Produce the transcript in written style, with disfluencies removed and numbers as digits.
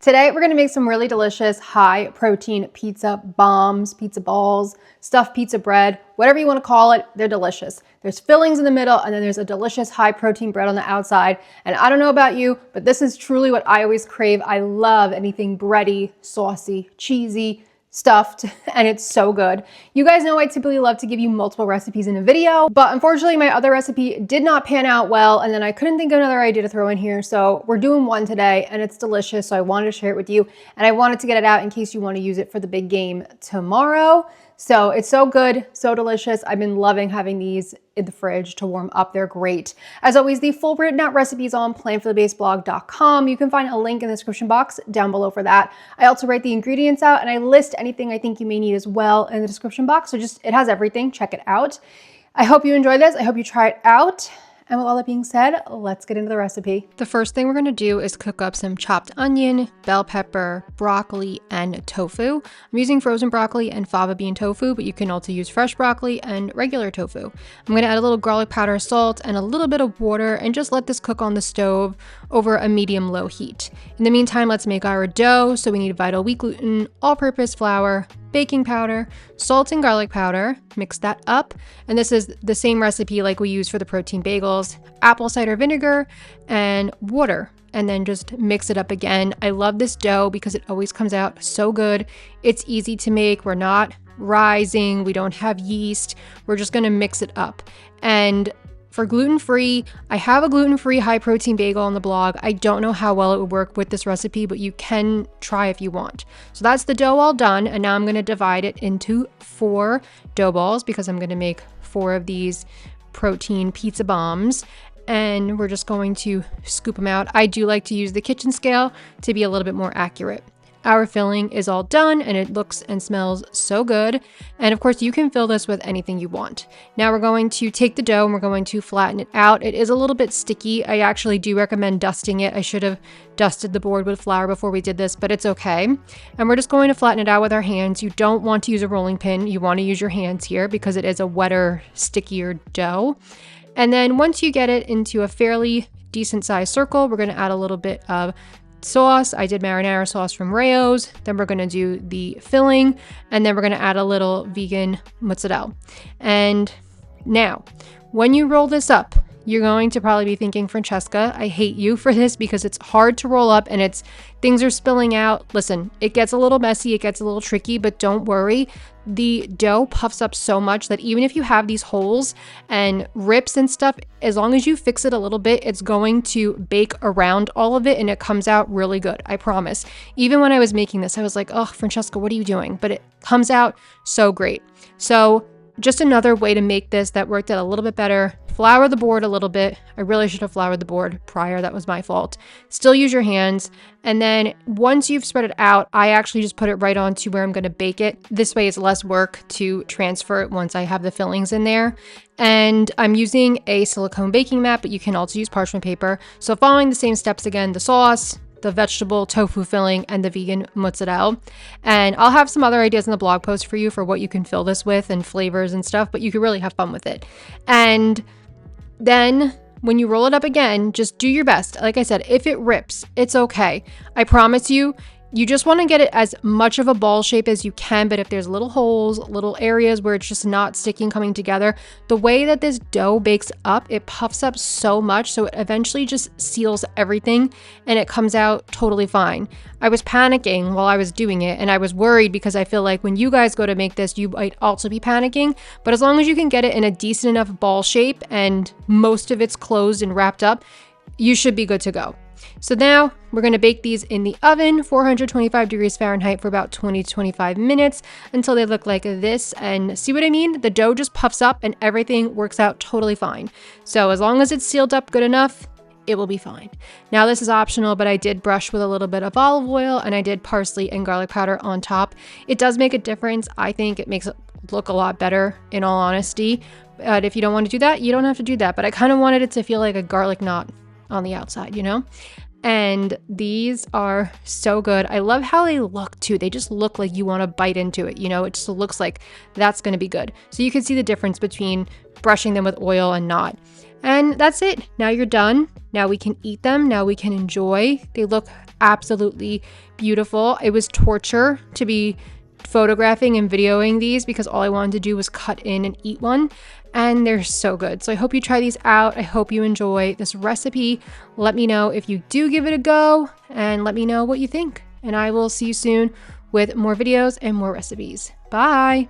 Today, we're gonna make some really delicious high protein pizza bombs, pizza balls, stuffed pizza bread, whatever you wanna call it, they're delicious. There's fillings in the middle and then there's a delicious high protein bread on the outside. And I don't know about you, but this is truly what I always crave. I love anything bready, saucy, cheesy, stuffed, and it's so good. You guys know I typically love to give you multiple recipes in a video, but unfortunately my other recipe did not pan out well, and then I couldn't think of another idea to throw in here, so we're doing one today, and it's delicious, so I wanted to share it with you, and I wanted to get it out in case you want to use it for the big game tomorrow. So it's so good, so delicious. I've been loving having these in the fridge to warm up. They're great. As always, the full written out recipes on plantifullyblog.com. You can find a link in the description box down below for that. I also write the ingredients out and I list anything I think you may need as well in the description box. So it has everything. Check it out. I hope you enjoy this. I hope you try it out. And with all that being said, let's get into the recipe. The first thing we're gonna do is cook up some chopped onion, bell pepper, broccoli, and tofu. I'm using frozen broccoli and fava bean tofu, but you can also use fresh broccoli and regular tofu. I'm gonna add a little garlic powder, salt, and a little bit of water, and just let this cook on the stove over a medium-low heat. In the meantime, let's make our dough. So we need vital wheat gluten, all-purpose flour, baking powder, salt and garlic powder, mix that up. And this is the same recipe like we use for the protein bagels, apple cider vinegar and water, and then just mix it up again. I love this dough because it always comes out so good. It's easy to make. We're not rising. We don't have yeast. We're just going to mix it up. And for gluten-free, I have a gluten-free high-protein bagel on the blog. I don't know how well it would work with this recipe, but you can try if you want. So that's the dough all done, and now I'm going to divide it into 4 dough balls because I'm going to make 4 of these protein pizza bombs, and we're just going to scoop them out. I do like to use the kitchen scale to be a little bit more accurate. Our filling is all done and it looks and smells so good. And of course you can fill this with anything you want. Now we're going to take the dough and we're going to flatten it out. It is a little bit sticky. I actually do recommend dusting it. I should have dusted the board with flour before we did this, but it's okay. And we're just going to flatten it out with our hands. You don't want to use a rolling pin. You want to use your hands here because it is a wetter, stickier dough. And then once you get it into a fairly decent sized circle, we're going to add a little bit of sauce. I did marinara sauce from Rayo's. Then we're going to do the filling, and then we're going to add a little vegan mozzarella. And now, when you roll this up, you're going to probably be thinking, Francesca, I hate you for this because it's hard to roll up and things are spilling out. Listen, it gets a little messy, it gets a little tricky, but don't worry. The dough puffs up so much that even if you have these holes and rips and stuff, as long as you fix it a little bit, it's going to bake around all of it and it comes out really good. I promise. Even when I was making this, I was like, oh, Francesca, what are you doing? But it comes out so great. So just another way to make this that worked out a little bit better. Flour the board a little bit. I really should have floured the board prior. That was my fault. Still use your hands. And then once you've spread it out, I actually just put it right onto where I'm going to bake it. This way it's less work to transfer it once I have the fillings in there. And I'm using a silicone baking mat, but you can also use parchment paper. So following the same steps again, the sauce, the vegetable tofu filling, and the vegan mozzarella. And I'll have some other ideas in the blog post for you for what you can fill this with and flavors and stuff, but you can really have fun with it. And then when you roll it up again, just do your best. Like I said, if it rips, it's okay. I promise you, you just want to get it as much of a ball shape as you can, but if there's little holes, little areas where it's just not sticking, coming together, the way that this dough bakes up, it puffs up so much, so it eventually just seals everything and it comes out totally fine. I was panicking while I was doing it and I was worried because I feel like when you guys go to make this, you might also be panicking, but as long as you can get it in a decent enough ball shape and most of it's closed and wrapped up, you should be good to go. So now we're going to bake these in the oven, 425 degrees Fahrenheit for about 20 to 25 minutes until they look like this. And see what I mean? The dough just puffs up and everything works out totally fine. So as long as it's sealed up good enough, it will be fine. Now this is optional, but I did brush with a little bit of olive oil and I did parsley and garlic powder on top. It does make a difference. I think it makes it look a lot better, in all honesty. But if you don't want to do that, you don't have to do that. But I kind of wanted it to feel like a garlic knot on the outside, you know? And these are so good. I love how they look too. They just look like you want to bite into it, you know? It just looks like that's going to be good. So you can see the difference between brushing them with oil and not. And that's it. Now you're done. Now we can eat them. Now we can enjoy. They look absolutely beautiful. It was torture to be photographing and videoing these because all I wanted to do was cut in and eat one, and they're so good. So I hope you try these out. I hope you enjoy this recipe. Let me know if you do give it a go, and let me know what you think. And I will see you soon with more videos and more recipes. Bye.